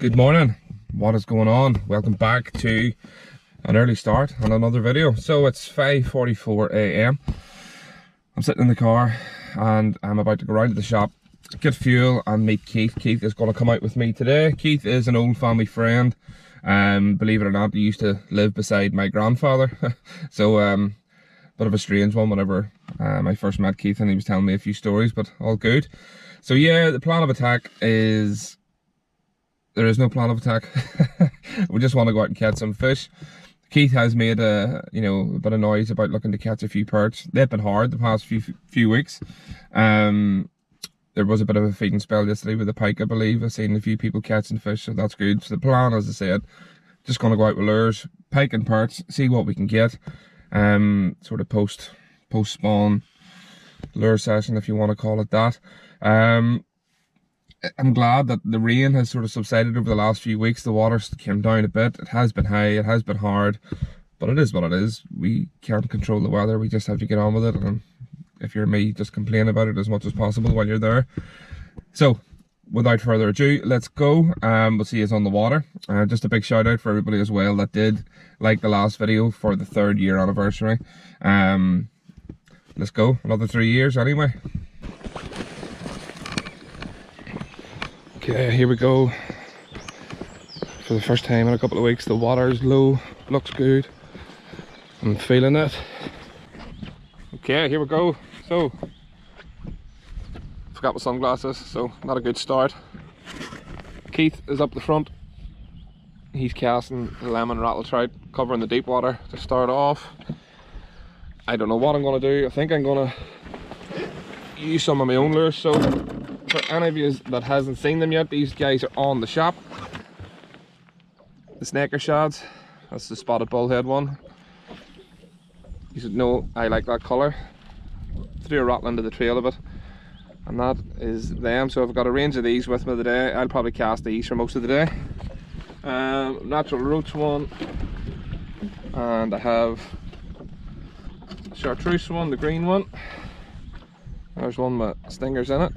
Good morning. What is going on? Welcome back to an early start on another video. So it's 5:44 a.m. I'm sitting in the car and I'm about to go round to the shop, get fuel and meet Keith. Keith is going to come out with me today. Keith is an old family friend. Believe it or not, he used to live beside my grandfather. So bit of a strange one whenever I first met Keith, and he was telling me a few stories, but all good. So yeah, the plan of attack is... there is no plan of attack. We just want to go out and catch some fish. Keith has made a bit of noise about looking to catch a few perch. They've been hard the past few weeks. There was a bit of a feeding spell yesterday with the pike, I believe. I've seen a few people catching fish, so that's good. So the plan, as I said, just going to go out with lures, pike and perch, see what we can get. Sort of post spawn lure session, if you want to call it that. I'm glad that the rain has sort of subsided over the last few weeks. The water's came down a bit. It has been high, it has been hard, but it is what it is. We can't control the weather, we just have to get on with it. And if you're me, just complain about it as much as possible while you're there. So without further ado, let's go. We'll see you on the water. Just a big shout out for everybody as well that did like the last video for the 3rd year anniversary. Let's go, another 3 years anyway. Okay, here we go. For the first time in a couple of weeks, the water's low, looks good. I'm feeling it. Okay, here we go. So, forgot my sunglasses, so not a good start. Keith is up the front. He's casting lemon rattle trout, covering the deep water to start off. I don't know what I'm going to do. I think I'm going to use some of my own lures. So for any of you that hasn't seen them yet, these guys are on the shop. The snaker shads, that's the spotted bullhead one. You should know I like that colour. Threw a rattle into the trail of it, and that is them. So I've got a range of these with me today. I'll probably cast these for most of the day. Natural roach one, and I have a chartreuse one, the green one. There's one with stingers in it.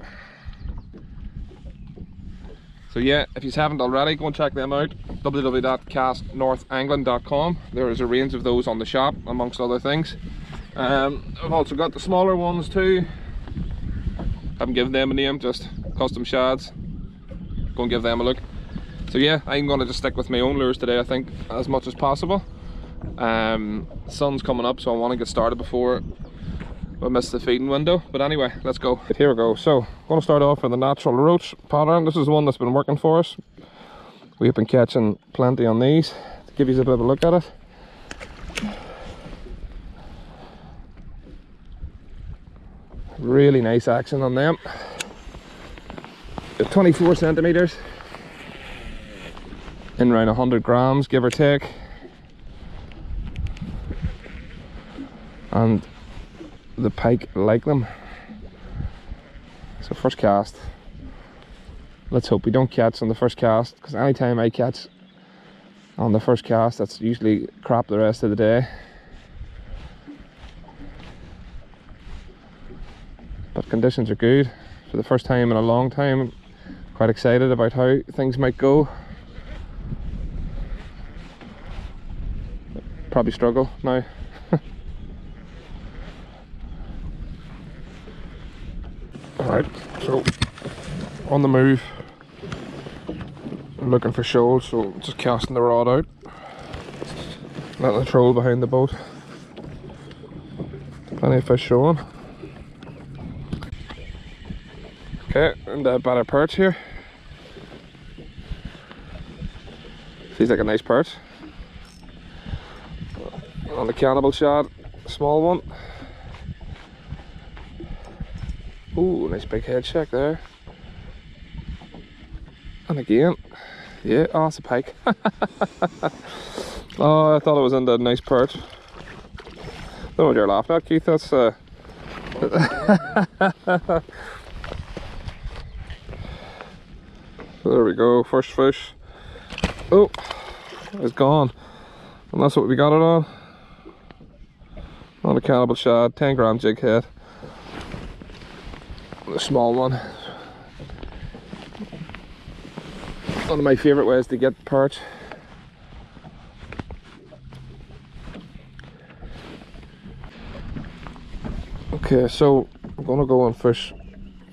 So yeah, if you haven't already, go and check them out. www.castnorthangling.com. There is a range of those on the shop, amongst other things. I've also got the smaller ones too. Haven't given them a name, just custom shads. Go and give them a look. So yeah, I'm going to just stick with my own lures today, I think, as much as possible. The sun's coming up, so I want to get started before I miss the feeding window. But anyway, let's go. Here we go. So I'm going to start off with the natural roach pattern. This is the one that's been working for us. We've been catching plenty on these. To give you a bit of a look at it, really nice action on them. They're 24 centimeters in around 100 grams, give or take. And the pike like them. So first cast, let's hope we don't catch on the first cast, because anytime I catch on the first cast, that's usually crap the rest of the day. But conditions are good for the first time in a long time. Quite excited about how things might go. Probably struggle now. Alright, so on the move, I'm looking for shoals, so just casting the rod out, letting it troll behind the boat. Plenty of fish showing. Okay, and a better perch here. Seems like a nice perch. On the cannibal shad, small one. Ooh, nice big head check there. And again, yeah, oh, it's a pike. Oh, I thought it was in the nice perch. Don't know what you're laughing at, Keith. That's there we go, first fish. Oh, it's gone. And that's what we got it on. On a cannibal shad, 10 gram jig head. The small one. One of my favourite ways to get perch. Okay, so I'm gonna go and fish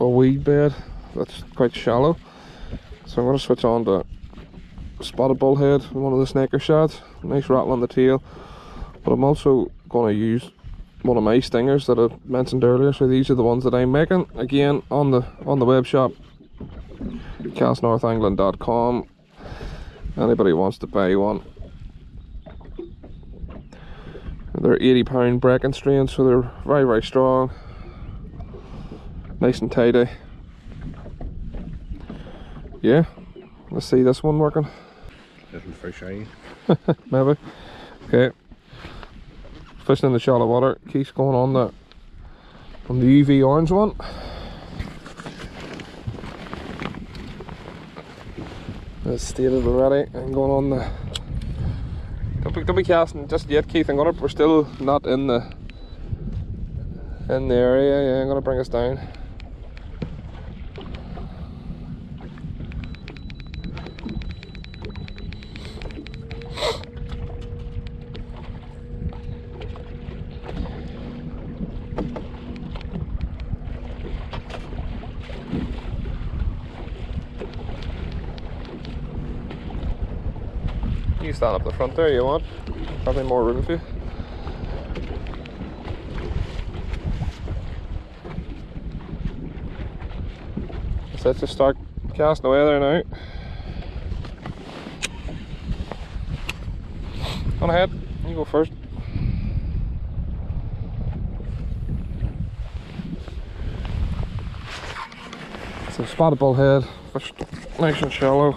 a weed bed that's quite shallow. So I'm gonna switch on to spotted bullhead, one of the snaker shots. Nice rattle on the tail. But I'm also gonna use one of my stingers that I mentioned earlier. So these are the ones that I'm making. Again, on the web shop, castnorthangling.com. Anybody wants to buy one. They're 80-pound breaking strains, so they're very, very strong. Nice and tidy. Yeah, let's see this one working. Little fish eye. Maybe. Okay. Fishing in the shallow water. Keeps going on the UV orange one. It's stated already. I'm going on the. Don't be casting just yet, Keith. We're still not in the area. Yeah, I'm gonna bring us down. You stand up the front there, you want? Probably more room for you. So let's just start casting away there now. On ahead, you go first. So spotted bullhead, fished nice and shallow.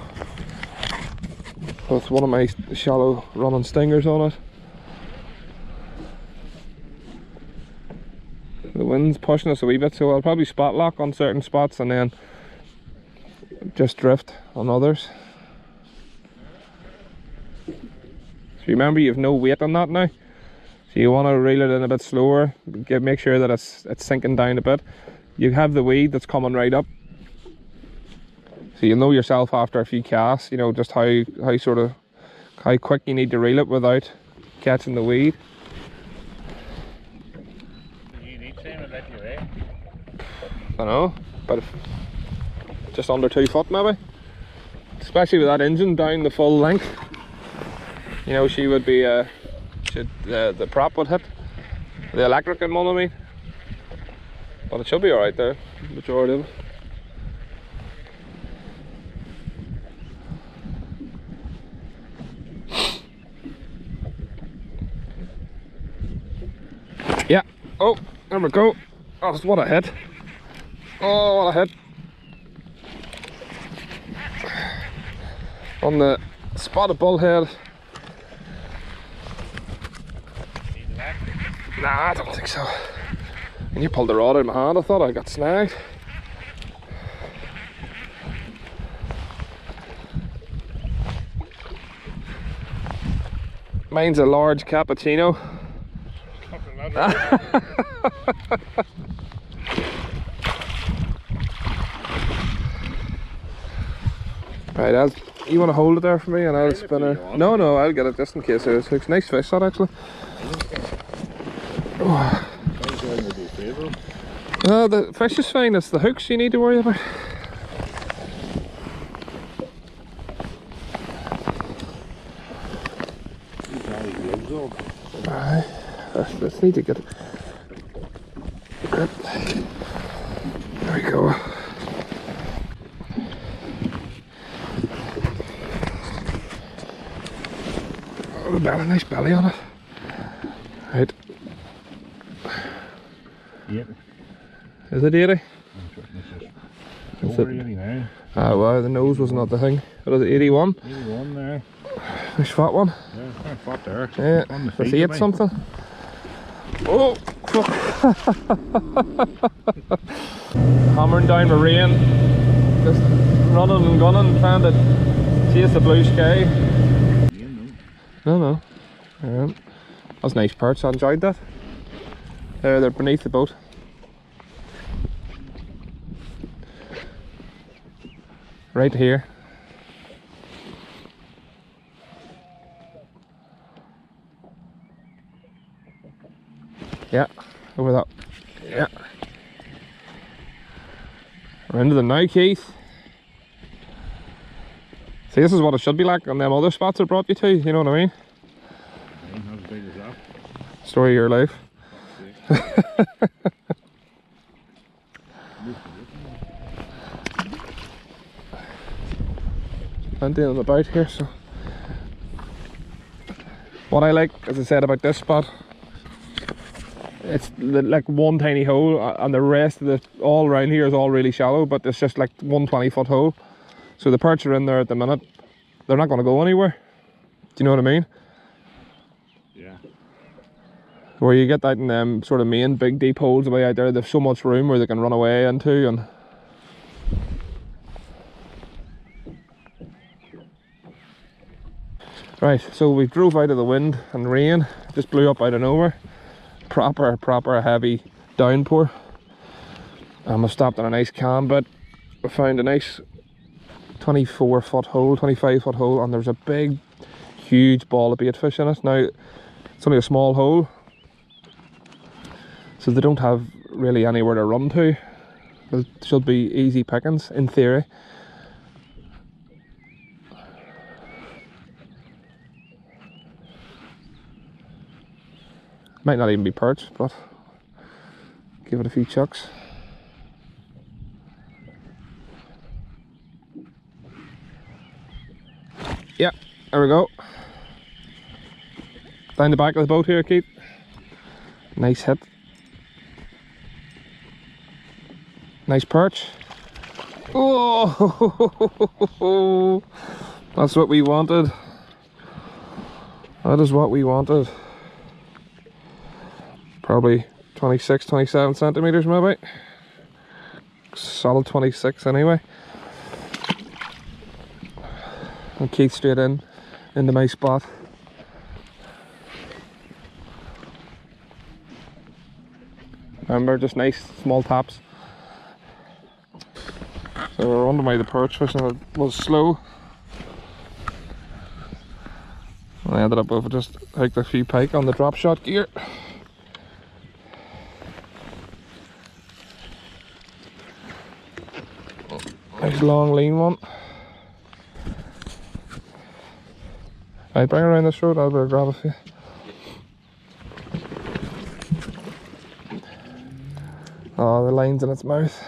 With one of my shallow running stingers on it. The wind's pushing us a wee bit, so I'll probably spot lock on certain spots and then just drift on others. So remember, you've no weight on that now, so you want to reel it in a bit slower. Make sure that it's sinking down a bit. You have the weed that's coming right up, so you know yourself after a few casts, you know, just how quick you need to reel it without catching the weed. You need to let you away. I know, but just under 2 foot maybe. Especially with that engine down the full length. You know, she would be the prop would hit. The electric one, I mean. But it should be alright there, the majority of it. Yeah, oh, there we go. Oh, what a hit. Oh, what a hit. On the spotted bullhead. Nah, I don't think so. And you pulled the rod out of my hand, I thought I got snagged. Mine's a large cappuccino. Right, you want to hold it there for me and I'll spin it. No, I'll get it just in case there's hooks. Nice fish that actually. Oh. The fish is fine, it's the hooks you need to worry about. Alright, let's need to get it. There we go. Oh, the belly, nice belly on it. Right. Yep. Is it 80? It's over 80 now. Ah, well, the nose was not the thing. What is it, 81? 81 there. Nice fat one. Yeah, it's quite fat there. Yeah, On the let's feet, eat something. Oh, fuck. Hammering down with rain. Just running and gunning, trying to chase the blue sky. No. That was nice perch, I enjoyed that. They're beneath the boat. Right here. Yeah, over that. Yeah. We're into them now, Keith. See, this is what it should be like on them other spots I brought you to, you know what I mean? Not as big as that. Story of your life. Plenty on the boat here, so. What I like, as I said about this spot, it's like one tiny hole, and the rest of the all around here is all really shallow, but it's just like 120-foot hole. So the perch are in there at the minute. They're not going to go anywhere. Do you know what I mean? Yeah. Where you get that in them sort of main big deep holes away out there, there's so much room where they can run away into. And right, so we drove out of the wind and rain, just blew up out of nowhere. Proper heavy downpour. We've stopped on a nice calm bit. We found a nice 24-foot hole, 25-foot hole, and there's a big, huge ball of baitfish in it. Now, it's only a small hole, so they don't have really anywhere to run to. It should be easy pickings, in theory. Might not even be perch, but give it a few chucks. Yeah, there we go. Down the back of the boat here, Keith. Nice hit. Nice perch. Oh, that's what we wanted. That is what we wanted. Probably 26, 27 centimeters maybe. Solid 26 anyway. And Keith straight into my spot. Remember, just nice small taps. So we're wondering why the perch fishing was slow. I ended up with just hooked a few pike on the drop shot gear. Nice long lean one. Right, bring her around this road, I'll better grab a few. Oh, the line's in its mouth.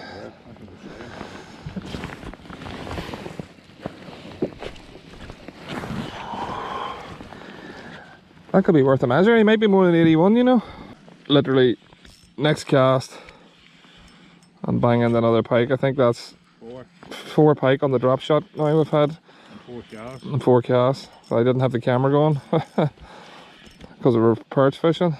That could be worth a measure. He might be more than 81, you know. Literally, next cast, and bang in another pike. I think that's four pike on the drop shot now we've had. And 4 casts. So I didn't have the camera going because we were perch fishing.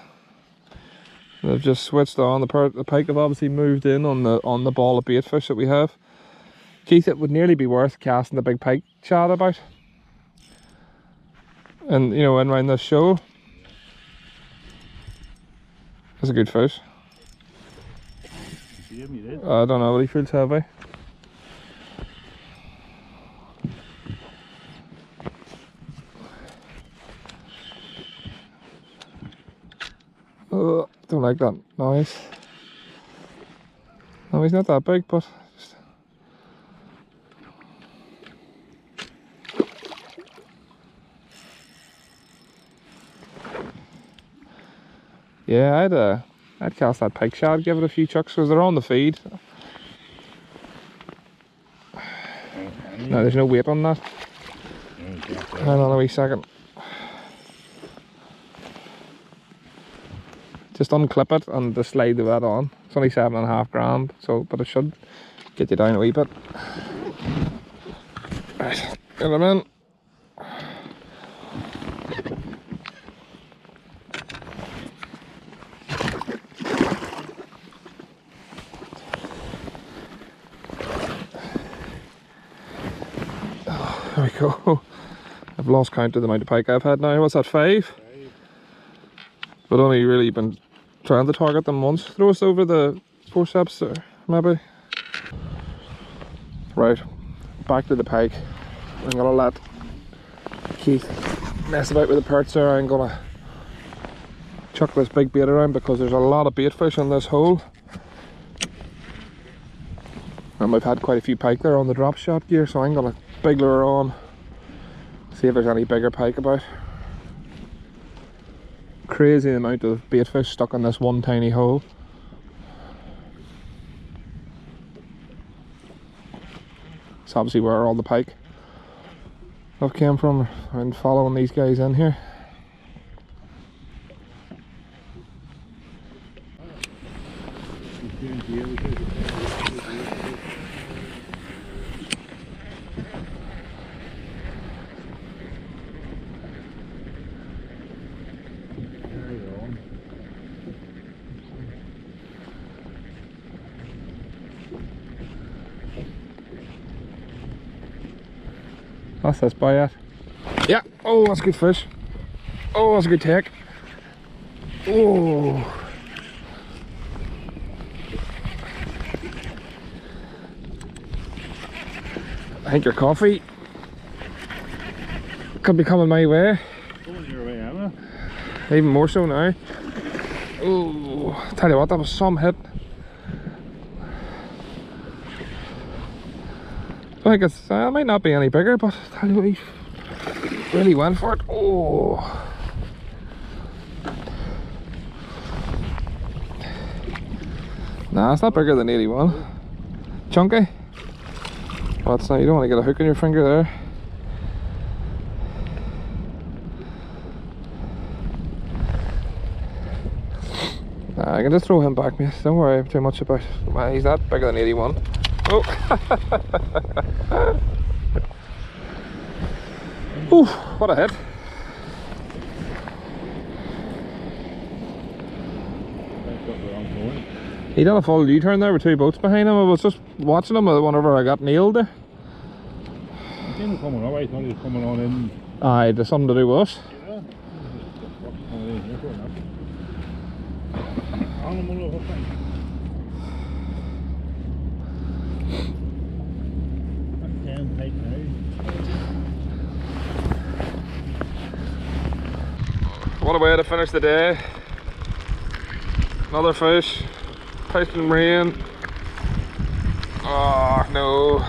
They've just switched on. The pike have obviously moved in on the ball of baitfish that we have. Keith, it would nearly be worth casting the big pike shad about. And you know, in around this show. That's a good fish. I don't know, but he feels heavy. Oh, don't like that noise. No, he's not that big, but yeah, I'd cast that pike shad, give it a few chucks because they're on the feed. No, there's no weight on that. Hang on a wee second. Just unclip it and just slide the vat on. It's only 7.5 grams, so but it should get you down a wee bit. Right, get them in. Oh, there we go. I've lost count of the amount of pike I've had now. What's that, 5? But only really been trying to target them once. Throw us over the forceps there, maybe. Right, back to the pike. I'm gonna let Keith mess about with the perch there. I'm gonna chuck this big bait around because there's a lot of bait fish in this hole. And we've had quite a few pike there on the drop shot gear, so I'm gonna big lure on, see if there's any bigger pike about. Crazy amount of bait fish stuck in this one tiny hole. It's obviously where all the pike have came from, and following these guys in here. That's this by it. Yeah. Oh, that's a good fish. Oh, that's a good take. Oh. I think your coffee could be coming my way. Coming your way, Anna. Even more so now. Oh, tell you what, that was some hit. I think it might not be any bigger, but I tell you what, he really went for it. Oh. Nah, it's not bigger than 81. Chunky. Well, it's not, you don't want to get a hook in your finger there. Nah, I can just throw him back, mate. Don't worry too much about it. Well, he's not bigger than 81. Oh. Ooh, what a hit. He done a full U-turn there with two boats behind him. I was just watching him whenever I got nailed there. I seen him coming up, I thought he was coming on in. Aye, there's something to do with us. Yeah. What a way to finish the day. Another fish. Pike and rain. Oh no.